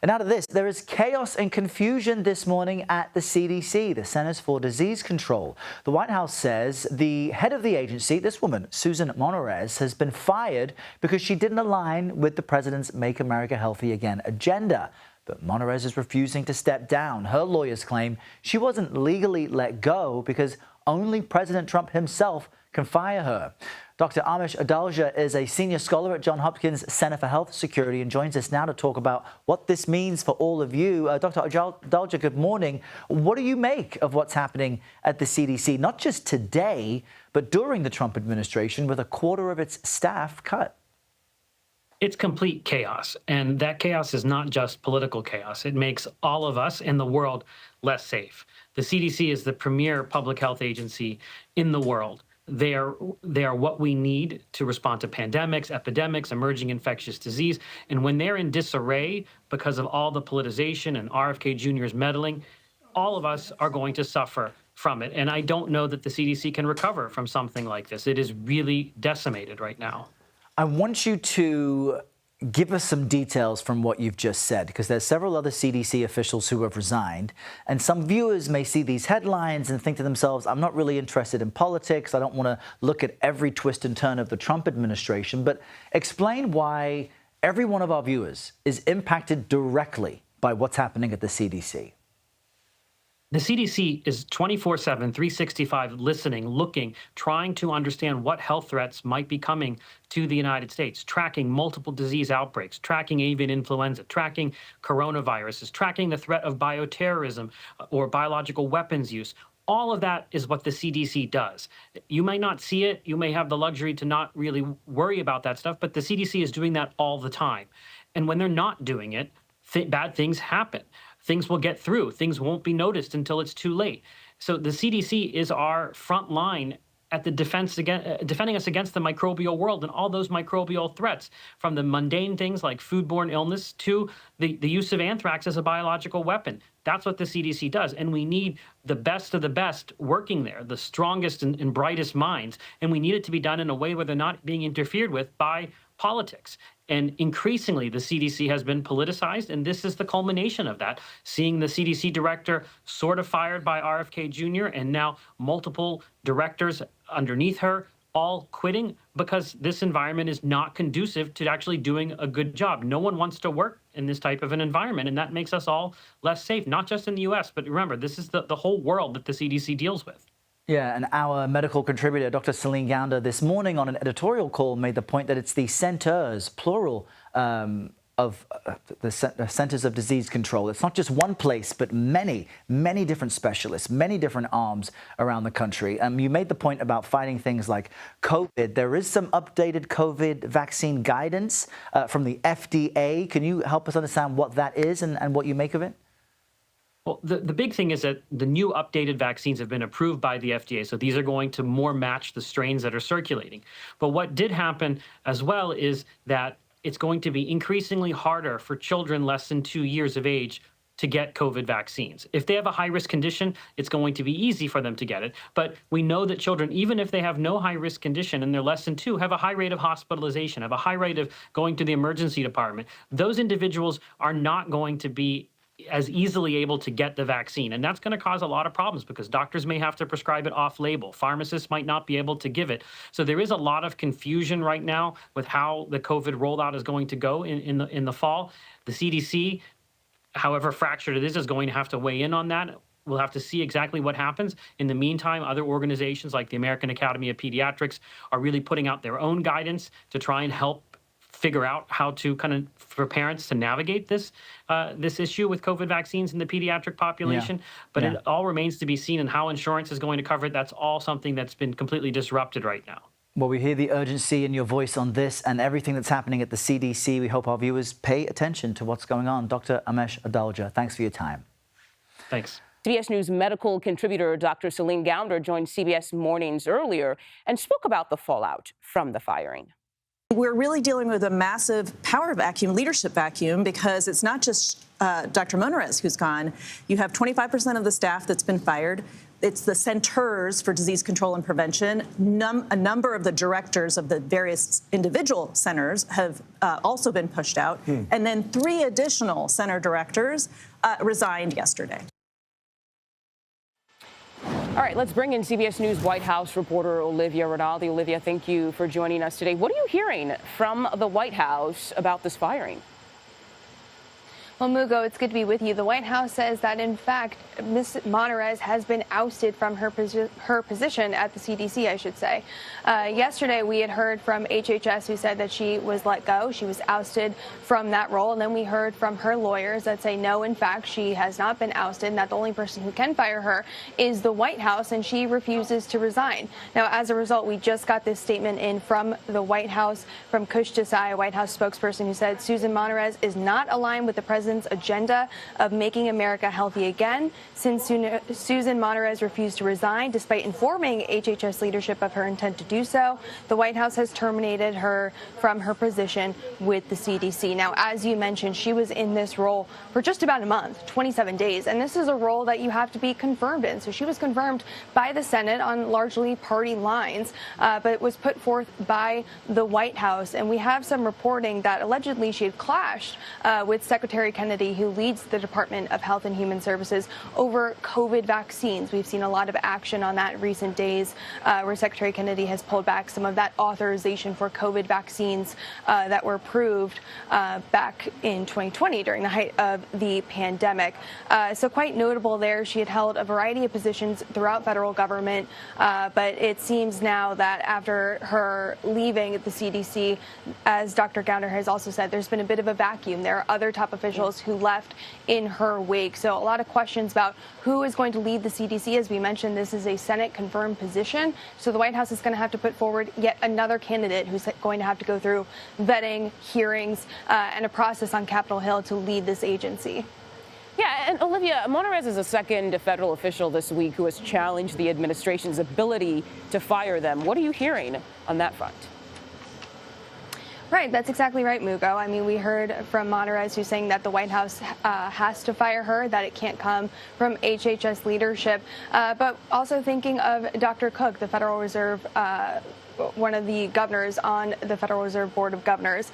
And out of this, there is chaos and confusion this morning at the CDC, the Centers for Disease Control. The White House says the head of the agency, this woman, Susan Monarez, has been fired because she didn't align with the president's Make America Healthy Again agenda. But Monarez is refusing to step down. Her lawyers claim she wasn't legally let go because only President Trump himself can fire her. Dr. Amish Adalja is a senior scholar at Johns Hopkins Center for Health Security and joins us now to talk about what this means for all of you. Dr. Adalja, good morning. What do you make of what's happening at the CDC, not just today, but during the Trump administration with a quarter of its staff cut? It's complete chaos, and that chaos is not just political chaos. It makes all of us in the world less safe. The CDC is the premier public health agency in the world. They are what we need to respond to pandemics, epidemics, emerging infectious disease. And when they're in disarray because of all the politicization and RFK Jr.'s meddling, all of us are going to suffer from it. And I don't know that the CDC can recover from something like this. It is really decimated right now. I want you to give us some details from what you've just said, because there's several other CDC officials who have resigned, and some viewers may see these headlines and think to themselves, I'm not really interested in politics. I don't want to look at every twist and turn of the Trump administration. But explain why every one of our viewers is impacted directly by what's happening at the CDC. The CDC is 24/7, 365 listening, looking, trying to understand what health threats might be coming to the United States, tracking multiple disease outbreaks, tracking avian influenza, tracking coronaviruses, tracking the threat of bioterrorism or biological weapons use. All of that is what the CDC does. You may not see it. You may have the luxury to not really worry about that stuff, but the CDC is doing that all the time. And when they're not doing it, bad things happen. Things will get through. Things won't be noticed until it's too late. So the CDC is our front line at the defending us against the microbial world and all those microbial threats, from the mundane things like foodborne illness to the use of anthrax as a biological weapon. That's what the CDC does. And we need the best of the best working there, the strongest and brightest minds. And we need it to be done in a way where they're not being interfered with by politics. And increasingly, the CDC has been politicized, and this is the culmination of that. Seeing the CDC director sort of fired by RFK Jr. and now multiple directors underneath her all quitting because this environment is not conducive to actually doing a good job. No one wants to work in this type of an environment, and that makes us all less safe, not just in the U.S., but remember, this is the whole world that the CDC deals with. Yeah, and our medical contributor, Dr. Celine Gounder, this morning on an editorial call made the point that it's the centers, plural, of the Centers of Disease Control. It's not just one place, but many, many different specialists, many different arms around the country. You made the point about fighting things like COVID. There is some updated COVID vaccine guidance from the FDA. Can you help us understand what that is and what you make of it? Well, the big thing is that the new updated vaccines have been approved by the FDA, so these are going to more match the strains that are circulating. But what did happen as well is that it's going to be increasingly harder for children less than 2 years of age to get COVID vaccines. If they have a high-risk condition, it's going to be easy for them to get it. But we know that children, even if they have no high-risk condition and they're less than 2, have a high rate of hospitalization, have a high rate of going to the emergency department. Those individuals are not going to be as easily able to get the vaccine. And that's going to cause a lot of problems because doctors may have to prescribe it off-label. Pharmacists might not be able to give it. So there is a lot of confusion right now with how the COVID rollout is going to go in the fall. The CDC, however fractured it is going to have to weigh in on that. We'll have to see exactly what happens. In the meantime, other organizations like the American Academy of Pediatrics are really putting out their own guidance to try and help figure out how to for parents to navigate this issue with COVID vaccines in the pediatric population. Yeah. But it all remains to be seen, and how insurance is going to cover it. That's all something that's been completely disrupted right now. Well, we hear the urgency in your voice on this and everything that's happening at the CDC. We hope our viewers pay attention to what's going on. Dr. Amish Adalja, thanks for your time. Thanks. CBS News medical contributor Dr. Celine Gounder joined CBS Mornings earlier and spoke about the fallout from the firing. We're really dealing with a massive power vacuum, leadership vacuum, because it's not just Dr. Monarez who's gone. You have 25% of the staff that's been fired. it's the Centers for Disease Control and Prevention. A number of the directors of the various individual centers have also been pushed out. And then 3 additional center directors resigned yesterday. All right, let's bring in CBS News White House reporter Olivia Rinaldi. Olivia, thank you for joining us today. What are you hearing from the White House about this firing? Well, Mugo, it's good to be with you. The White House says that, in fact, Ms. Monarez has been ousted from her position at the CDC, I should say. Yesterday, we had heard from HHS, who said that she was let go. She was ousted from that role. And then we heard from her lawyers that say, no, in fact, she has not been ousted, and that the only person who can fire her is the White House, and she refuses to resign. Now, as a result, we just got this statement in from the White House, from Kush Desai, a White House spokesperson, who said Susan Monarez is not aligned with the president's agenda of making America healthy again. Since Susan Monarez refused to resign, despite informing HHS leadership of her intent to do so, the White House has terminated her from her position with the CDC. Now, as you mentioned, she was in this role for just about a month, 27 days, and this is a role that you have to be confirmed in. So she was confirmed by the Senate on largely party lines, but it was put forth by the White House. And we have some reporting that allegedly she had clashed with Secretary Kennedy, who leads the Department of Health and Human Services, over COVID vaccines. We've seen a lot of action on that in recent days, where Secretary Kennedy has pulled back some of that authorization for COVID vaccines that were approved back in 2020 during the height of the pandemic. So quite notable there. She had held a variety of positions throughout federal government, but it seems now that after her leaving the CDC, as Dr. Gounder has also said, there's been a bit of a vacuum. There are other top officials who left in her wake. So a lot of questions about who is going to lead the CDC. As we mentioned, this is a Senate-confirmed position. So the White House is going to have to put forward yet another candidate who's going to have to go through vetting, hearings, and a process on Capitol Hill to lead this agency. Yeah, and Olivia, Monarez is the second federal official this week who has challenged the administration's ability to fire them. What are you hearing on that front? Right, that's exactly right, Mugo. I mean, we heard from Monarez, who's saying that the White House has to fire her, that it can't come from HHS leadership, but also thinking of Dr. Cook, the Federal Reserve one of the governors on the Federal Reserve Board of Governors,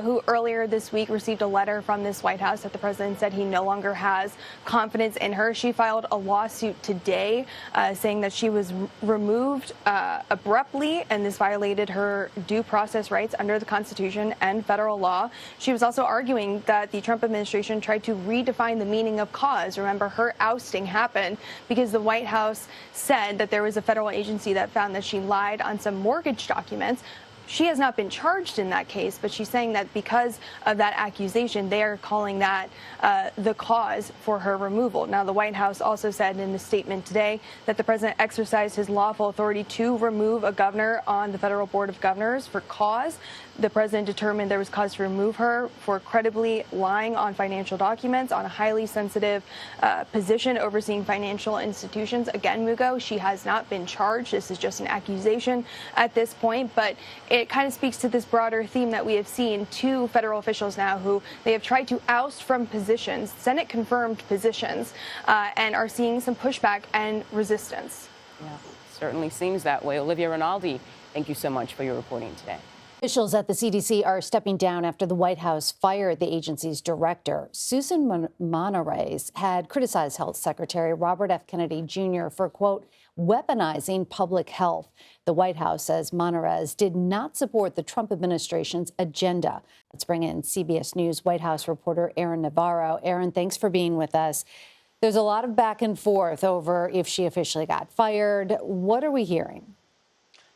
who earlier this week received a letter from this White House that the president said he no longer has confidence in her. She filed a lawsuit today saying that she was removed abruptly, and this violated her due process rights under the Constitution and federal law. She was also arguing that the Trump administration tried to redefine the meaning of cause. Remember, her ousting happened because the White House said that there was a federal agency that found that she lied on some mortgage documents. She has not been charged in that case, but she's saying that because of that accusation, they are calling that the cause for her removal. Now, the White House also said in a statement today that the president exercised his lawful authority to remove a governor on the Federal Board of Governors for cause. The president determined there was cause to remove her for credibly lying on financial documents on a highly sensitive position overseeing financial institutions. Again, Mugo, she has not been charged. This is just an accusation at this point, but it kind of speaks to this broader theme that we have seen. Two federal officials now who they have tried to oust from positions, Senate-confirmed positions, and are seeing some pushback and resistance. Yeah, certainly seems that way. Olivia Rinaldi, thank you so much for your reporting today. Officials at the CDC are stepping down after the White House fired the agency's director. Susan Monarez had criticized Health Secretary Robert F. Kennedy Jr. for, quote, weaponizing public health. The White House says Monarez did not support the Trump administration's agenda. Let's bring in CBS News White House reporter Aaron Navarro. Aaron, thanks for being with us. There's a lot of back and forth over if she officially got fired. What are we hearing?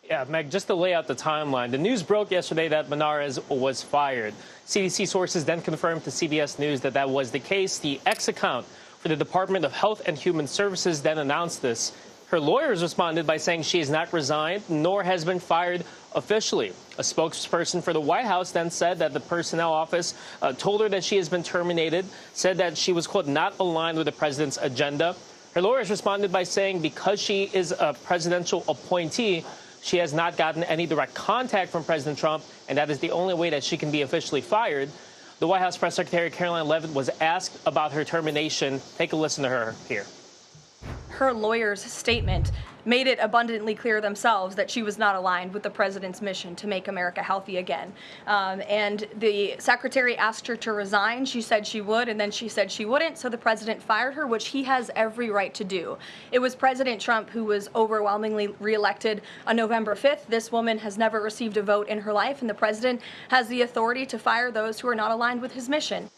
Yeah, Meg, just to lay out the timeline, the news broke yesterday that Monarez was fired. CDC sources then confirmed to CBS News that that was the case. The ex-account for the Department of Health and Human Services then announced this. Her lawyers responded by saying she has not resigned nor has been fired officially. A spokesperson for the White House then said that the personnel office told her that she has been terminated, said that she was, quote, not aligned with the president's agenda. Her lawyers responded by saying because she is a presidential appointee, she has not gotten any direct contact from President Trump, and that is the only way that she can be officially fired. The White House Press Secretary Caroline Leavitt was asked about her termination. Take a listen to her here. her lawyer's statement made it abundantly clear themselves that she was not aligned with the president's mission to make America healthy again. And the secretary asked her to resign. She said she would, and then she said she wouldn't, so the president fired her, which he has every right to do. It was President Trump who was overwhelmingly reelected on November 5th. This woman has never received a vote in her life, and the president has the authority to fire those who are not aligned with his mission.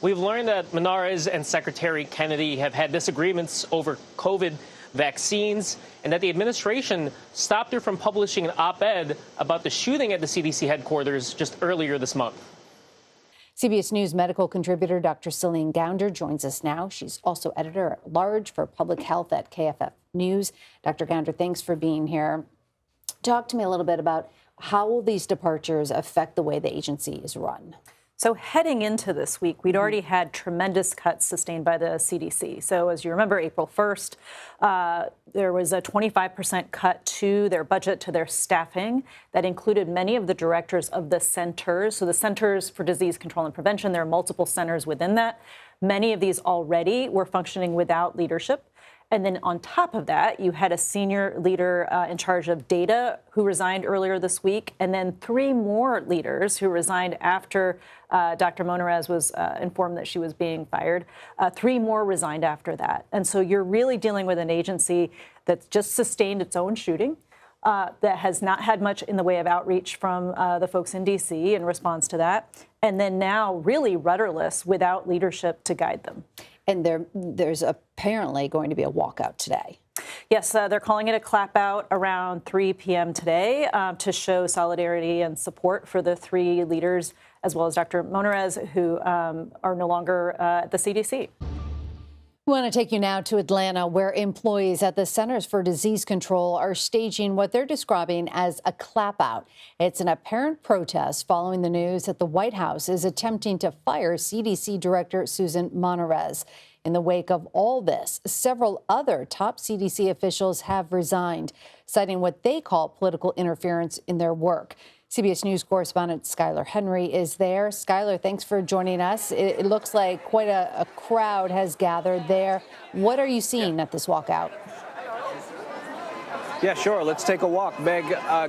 We've learned that Monarez and Secretary Kennedy have had disagreements over COVID vaccines, and that the administration stopped her from publishing an op-ed about the shooting at the CDC headquarters just earlier this month. CBS News medical contributor Dr. Cillian Gounder joins us now. She's also editor-at-large for public health at KFF News. Dr. Gounder, thanks for being here. Talk to me a little bit about how will these departures affect the way the agency is run? So heading into this week, we'd already had tremendous cuts sustained by the CDC. So as you remember, April 1st, there was a 25% cut to their budget, to their staffing. That included many of the directors of the centers. So the Centers for Disease Control and Prevention, there are multiple centers within that. Many of these already were functioning without leadership. And then on top of that, you had a senior leader in charge of data who resigned earlier this week, and then 3 more leaders who resigned after Dr. Monarez was informed that she was being fired. 3 more resigned after that. And so you're really dealing with an agency that's just sustained its own shooting, that has not had much in the way of outreach from the folks in D.C. in response to that, and then now really rudderless without leadership to guide them. And there's apparently going to be a walkout today. Yes, they're calling it a clap out around 3 p.m. today to show solidarity and support for the 3 leaders, as well as Dr. Monarez, who are no longer at the CDC. We want to take you now to Atlanta, where employees at the Centers for Disease Control are staging what they're describing as a clap out. It's an apparent protest following the news that the White House is attempting to fire CDC Director Susan Monarez. In the wake of all this, several other top CDC officials have resigned, citing what they call political interference in their work. CBS News correspondent Skylar Henry is there. Skylar, thanks for joining us. It looks like quite a crowd has gathered there. What are you seeing at this walkout? Yeah, sure. Let's take a walk. Meg,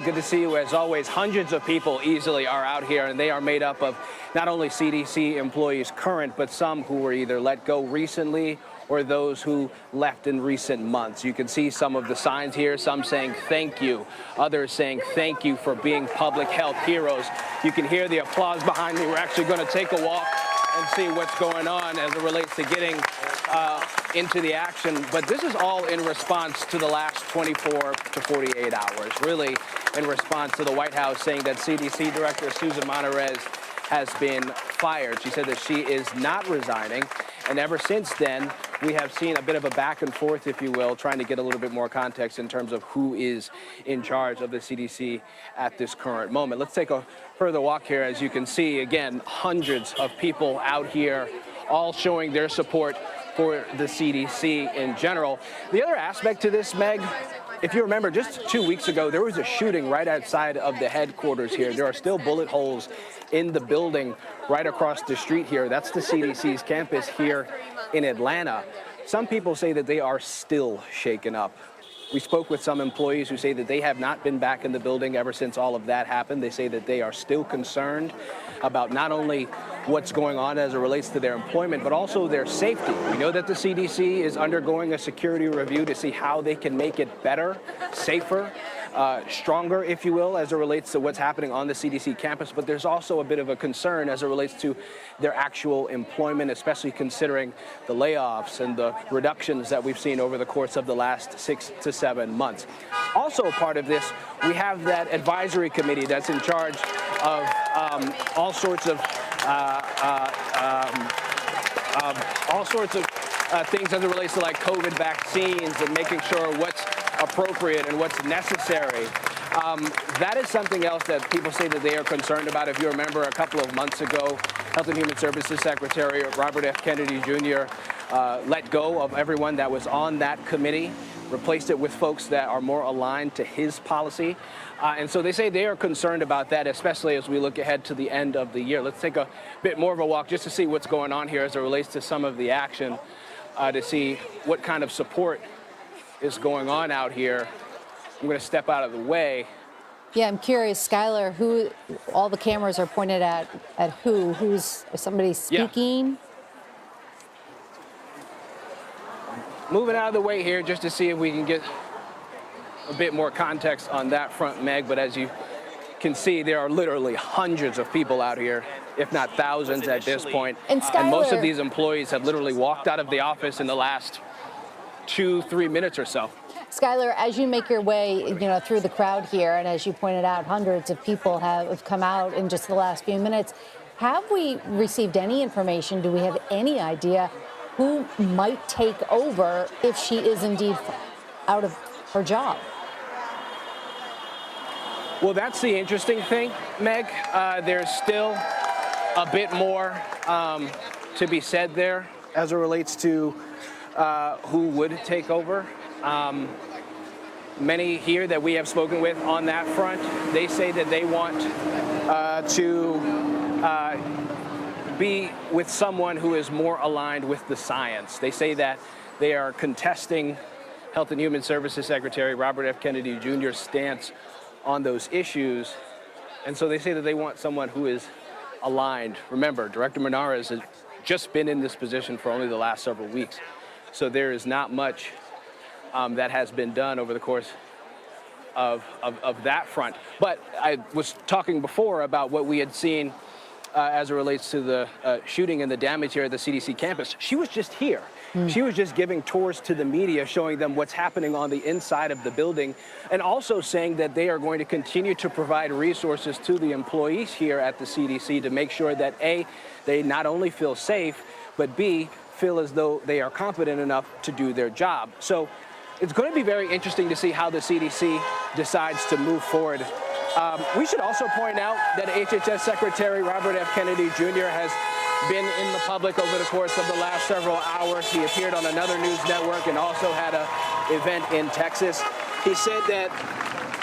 good to see you. As always, hundreds of people easily are out here, and they are made up of not only CDC employees current, but some who were either let go recently or those who left in recent months. You can see some of the signs here, some saying thank you, others saying thank you for being public health heroes. You can hear the applause behind me. We're actually going to take a walk and see what's going on as it relates to getting into the action. But this is all in response to the last 24 to 48 hours, really in response to the White House saying that CDC Director Susan Monarez has been fired. She said that she is not resigning. And ever since then, we have seen a bit of a back and forth, if you will, trying to get a little bit more context in terms of who is in charge of the CDC at this current moment. Let's take a further walk here. As you can see, again, hundreds of people out here, all showing their support for the CDC in general. The other aspect to this, Meg, if you remember, just 2 weeks ago, there was a shooting right outside of the headquarters here. There are still bullet holes in the building right across the street here. That's the CDC's campus here in Atlanta. Some people say that they are still shaken up. We spoke with some employees who say that they have not been back in the building ever since all of that happened. They say that they are still concerned about not only what's going on as it relates to their employment, but also their safety. We know that the CDC is undergoing a security review to see how they can make it better, safer, stronger, if you will, as it relates to what's happening on the CDC campus. But there's also a bit of a concern as it relates to their actual employment, especially considering the layoffs and the reductions that we've seen over the course of the last 6 to 7 months. Also part of this, we have that advisory committee that's in charge of all sorts of things as it relates to like COVID vaccines and making sure what's appropriate and what's necessary. That is something else that people say that they are concerned about. If you remember, a couple of months ago, Health and Human Services Secretary Robert F. Kennedy Jr. Let go of everyone that was on that committee, replaced it with folks that are more aligned to his policy. And so they say they are concerned about that, especially as we look ahead to the end of the year. Let's take a bit more of a walk just to see what's going on here as it relates to some of the action. to see what kind of support is going on out here. I'm going to step out of the way. Yeah, I'm curious, Skylar, who all the cameras are pointed at who? Who's somebody speaking? Yeah. Moving out of the way here just to see if we can get a bit more context on that front, Meg. But as you can see, there are literally hundreds of people out here, if not thousands at this point. And most of these employees have literally walked out of the office in the last 2-3 minutes or so. Skylar, as you make your way, through the crowd here, and as you pointed out, hundreds of people have come out in just the last few minutes. Have we received any information? Do we have any idea who might take over if she is indeed out of her job? Well, that's the interesting thing, Meg. There's still a bit more to be said there as it relates to who would take over. Many here that we have spoken with on that front, they say that they want to be with someone who is more aligned with the science. They say that they are contesting Health and Human Services Secretary Robert F. Kennedy Jr.'s stance on those issues. And so they say that they want someone who is aligned. Remember, Director Monarez has just been in this position for only the last several weeks. So there is not much that has been done over the course of that front. But I was talking before about what we had seen as it relates to the shooting and the damage here at the CDC campus. She was just here. She was just giving tours to the media, showing them what's happening on the inside of the building, and also saying that they are going to continue to provide resources to the employees here at the CDC to make sure that A, they not only feel safe, but B, feel as though they are competent enough to do their job. So it's going to be very interesting to see how the CDC decides to move forward. We should also point out that HHS Secretary Robert F. Kennedy Jr. has been in the public over the course of the last several hours. He appeared on another news network and also had an event in Texas. He said that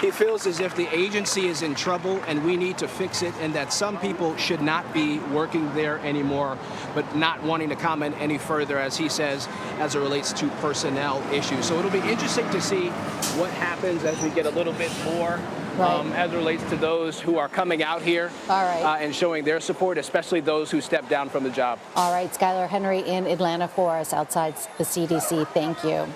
he feels as if the agency is in trouble and we need to fix it, and that some people should not be working there anymore, but not wanting to comment any further, as he says, as it relates to personnel issues. So it'll be interesting to see what happens as we get a little bit more as it relates to those who are coming out here and showing their support, especially those who stepped down from the job. All right, Skylar Henry in Atlanta for us outside the CDC. Thank you.